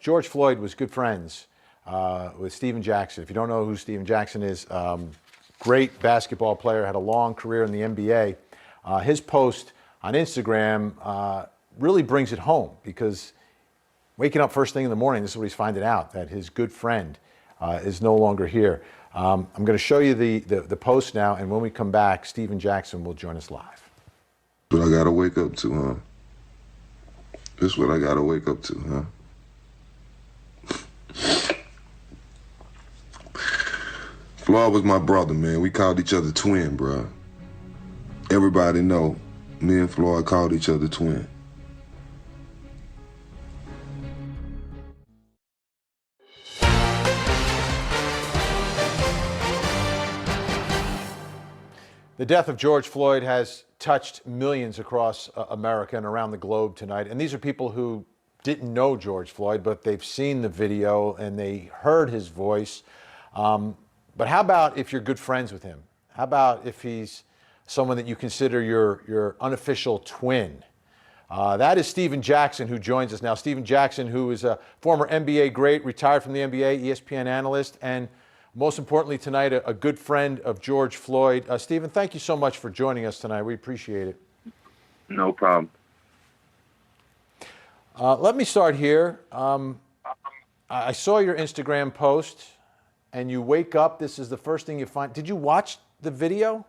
George Floyd was good friends with Steven Jackson. If you don't know who Steven Jackson is, great basketball player, had a long career in the NBA. His post on Instagram really brings it home because waking up first thing in the morning, this is what he's finding out, that his good friend is no longer here. I'm going to show you the post now, and when we come back, Steven Jackson will join us live. What I gotta wake up to, huh? This is what I gotta wake up to, huh? Floyd was my brother, man. We called each other twin, bro. Everybody know me and Floyd called each other twin. The death of George Floyd has touched millions across America and around the globe tonight. And these are people who didn't know George Floyd, but they've seen the video and they heard his voice. But how about if you're good friends with him? How about if he's someone that you consider your unofficial twin? That is Steven Jackson, who joins us now. Steven Jackson, who is a former NBA great, retired from the NBA, ESPN analyst, and most importantly tonight, a good friend of George Floyd. Steven, thank you so much for joining us tonight. We appreciate it. No problem. Let me start here. I saw your Instagram post, and you wake up. This is the first thing you find. Did you watch the video?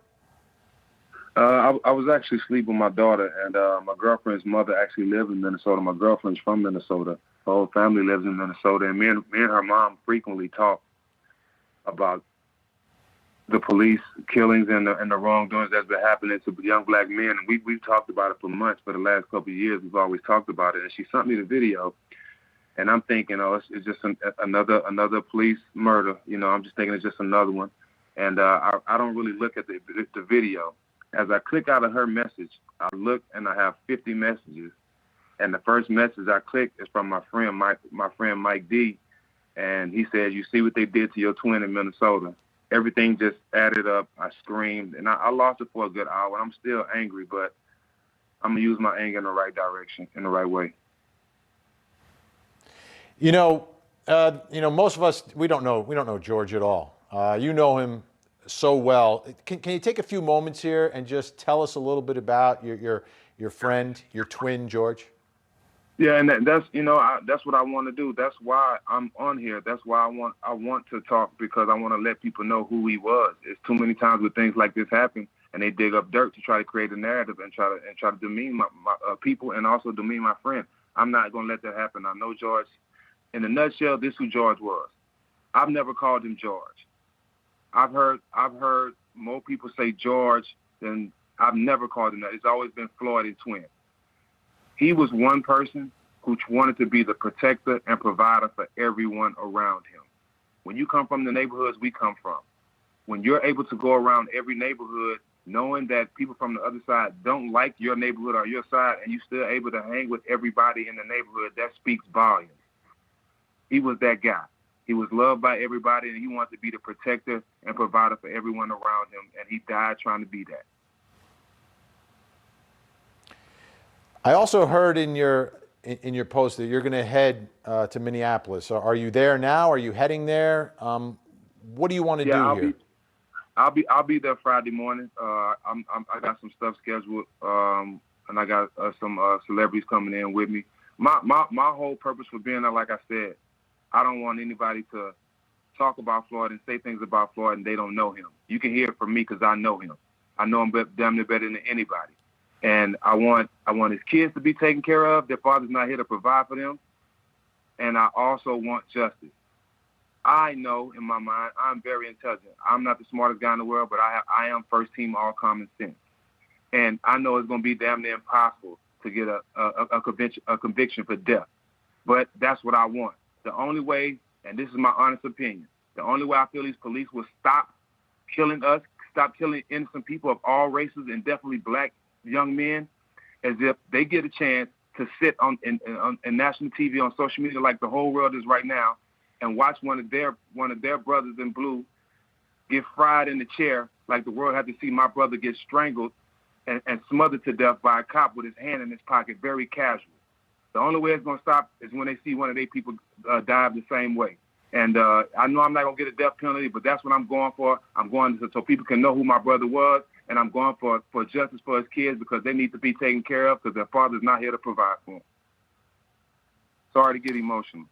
I was actually sleeping with my daughter, and my girlfriend's mother actually lives in Minnesota. My girlfriend's from Minnesota. Her whole family lives in Minnesota, and me and her mom frequently talk about the police killings and the wrongdoings that's been happening to young black men. And we've talked about it for months. For the last couple of years, we've always talked about it. And she sent me the video, and I'm thinking, oh, it's just another police murder. You know, I'm just thinking it's just another one. And I don't really look at the video. As I click out of her message, I look and I have 50 messages. And the first message I click is from my friend Mike D. And he said, "You see what they did to your twin in Minnesota." Everything just added up. I screamed, and I lost it for a good hour. I'm still angry, but I'm gonna use my anger in the right direction, in the right way. You know, most of us we don't know George at all. You know him so well. Can you take a few moments here and just tell us a little bit about your friend, your twin, George? Yeah, and that's that's what I want to do. That's why I'm on here. That's why I want to talk, because I want to let people know who he was. It's too many times when things like this happen and they dig up dirt to try to create a narrative and try to demean my people and also demean my friend. I'm not gonna let that happen. I know George. In a nutshell, this is who George was. I've never called him George. I've heard more people say George than I've never called him that. It's always been Floyd and Twin. He was one person who wanted to be the protector and provider for everyone around him. When you come from the neighborhoods we come from, when you're able to go around every neighborhood knowing that people from the other side don't like your neighborhood or your side, and you're still able to hang with everybody in the neighborhood, that speaks volumes. He was that guy. He was loved by everybody, and he wanted to be the protector and provider for everyone around him, and he died trying to be that. I also heard in your post that you're going to head to Minneapolis. Are you there now? Are you heading there? What do you want to do here? I'll be there Friday morning. I got some stuff scheduled, and I got some celebrities coming in with me. My whole purpose for being there, like I said, I don't want anybody to talk about Floyd and say things about Floyd and they don't know him. You can hear it from me because I know him. I know him damn near better than anybody. And I want his kids to be taken care of. Their father's not here to provide for them. And I also want justice. I know in my mind I'm very intelligent. I'm not the smartest guy in the world, but I am first team all common sense. And I know it's going to be damn near impossible to get a conviction for death. But that's what I want. The only way, and this is my honest opinion, the only way I feel these police will stop killing us, stop killing innocent people of all races and definitely black young men, as if they get a chance to sit on national TV, on social media, like the whole world is right now, and watch one of their brothers in blue get fried in the chair, like the world had to see my brother get strangled and smothered to death by a cop with his hand in his pocket, very casual. The only way it's going to stop is when they see one of their people die the same way. And I know I'm not going to get a death penalty, but that's what I'm going for. I'm going so people can know who my brother was, and I'm going for justice for his kids because they need to be taken care of because their father's not here to provide for them. Sorry to get emotional.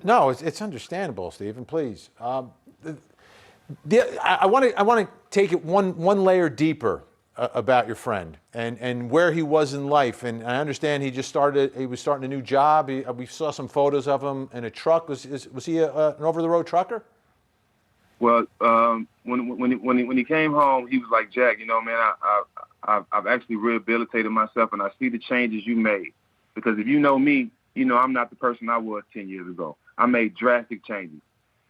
No, it's understandable, Stephen. Please. I want to take it one layer deeper about your friend and where he was in life. And I understand he was starting a new job. We saw some photos of him in a truck. Was he an over-the-road trucker? Well, when he came home, he was like, Jack, man, I've actually rehabilitated myself, and I see the changes you made. Because if you know me, I'm not the person I was 10 years ago. I made drastic changes,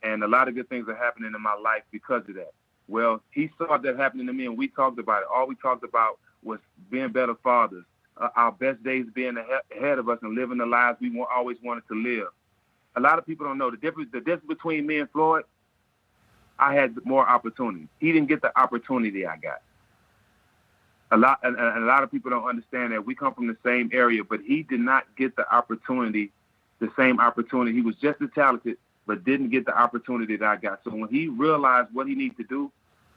and a lot of good things are happening in my life because of that. Well, he saw that happening to me, and we talked about it. All we talked about was being better fathers, our best days being ahead of us and living the lives we always wanted to live. A lot of people don't know the difference between me and Floyd. I had more opportunity. He didn't get the opportunity I got. A lot of people don't understand that we come from the same area, but he did not get the same opportunity. He was just as talented, but didn't get the opportunity that I got. So when he realized what he needs to do,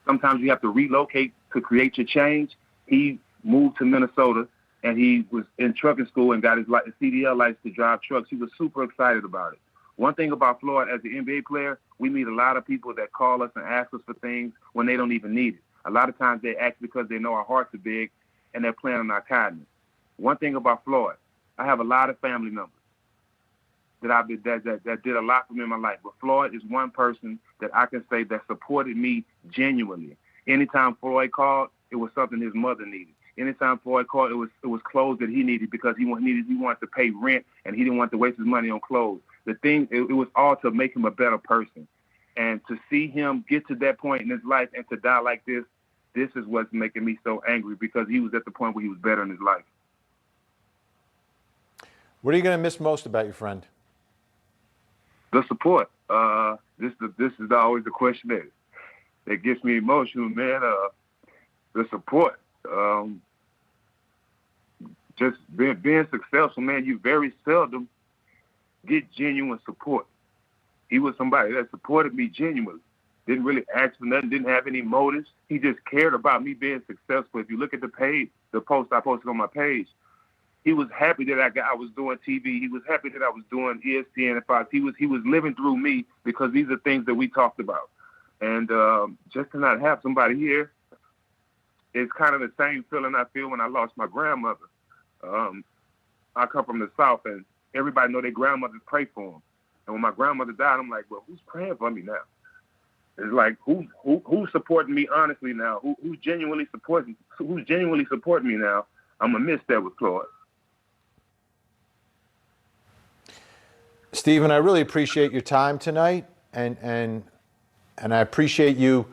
sometimes you have to relocate to create your change. He moved to Minnesota, and he was in trucking school and got his CDL license to drive trucks. He was super excited about it. One thing about Floyd, as an NBA player, we meet a lot of people that call us and ask us for things when they don't even need it. A lot of times they ask because they know our hearts are big and they're planning on our kindness. One thing about Floyd, I have a lot of family members that did a lot for me in my life. But Floyd is one person that I can say that supported me genuinely. Anytime Floyd called, it was something his mother needed. Anytime Floyd called, it was clothes that he needed because he wanted to pay rent and he didn't want to waste his money on clothes. It was all to make him a better person. And to see him get to that point in his life and to die like this is what's making me so angry because he was at the point where he was better in his life. What are you going to miss most about your friend? The support. This is always the question that gets me emotional, man. The support. Just being successful, man. You very seldom get genuine support. He was somebody that supported me genuinely. Didn't really ask for nothing, didn't have any motives. He just cared about me being successful. If you look at the post I posted on my page, he was happy that I was doing TV. He was happy that I was doing ESPN and Fox. He was living through me because these are things that we talked about. And just to not have somebody here, it's kind of the same feeling I feel when I lost my grandmother. I come from the South, and everybody know their grandmothers pray for them. And when my grandmother died, I'm like, well, who's praying for me now? It's like who's supporting me honestly now? Who's genuinely supporting me now? I'm gonna miss that with Floyd. Stephen, I really appreciate your time tonight, and I appreciate you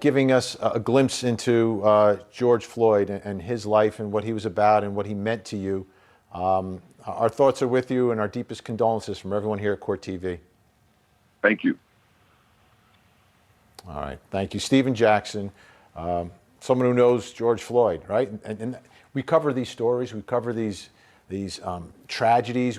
giving us a glimpse into George Floyd and his life and what he was about and what he meant to you. Our thoughts are with you, and our deepest condolences from everyone here at Court TV. Thank you. All right. Thank you. Stephen Jackson, someone who knows George Floyd, right? And we cover these stories. We cover these tragedies.